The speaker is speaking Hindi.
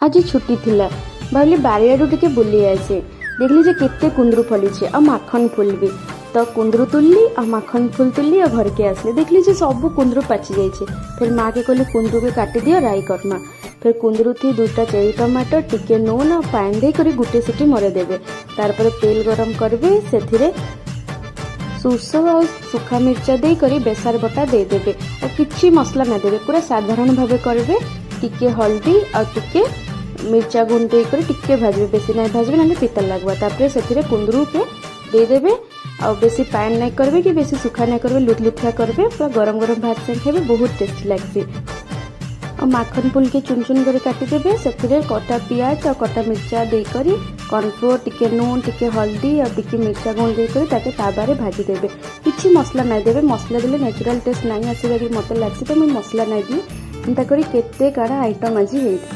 आज छुट्टी थिला भाविली बारियाडू टिके बुली आसे देखली जे केते कुंदरू फली आ माखन फूल भी तो कुंदरू तुलली आ माखन फूल तुलली आ घर के आसले देखली जे सब कुंदरू पाची जाइए। फिर माँ के कहली कुंदरू के काटी दियो राई करमा। फिर कुंदरू थी 2टा चेरी टमाटर टिके नून और पानी दे करी गुटे सीटी मरे देबे। तारपर तेल गरम करबे सेथिरे सोरसो और सुखा मिर्चा दे करी बेसार बटा दे देबे और किछि मसला ना देबे पूरा साधारण भावे करबे। टिके हल्दी और टिके मिर्चा गुंड दे करी टिके भाजबे बेसी नहीं भाजबे ना पिता लगवा। तापर सेथिरे कुंदरू के दे देबे और बेसी पानी नहीं करबे कि बेसी सुखा नहीं करबे लुथलुथिया करबे पूरा गरम गरम भात से खाइबे बहुत टेस्टी लागसी। और माखन फूल के चुन चुन कर काटी देबे सेथिरे कटा पियाज और कटा मिर्चा दे करी कॉर्नफ्लोर टिके नून टिके हल्दी और टिके मिर्चा गुंड दे करी ताके ताबारे भाजी देबे। किछि मसला नहीं देबे मसला देले नेचुरल टेस्ट नहीं आसीबा कि मते लागसी तो मैं मसला नहीं दी एंता करी केते काड़ा आइटम आज हेई।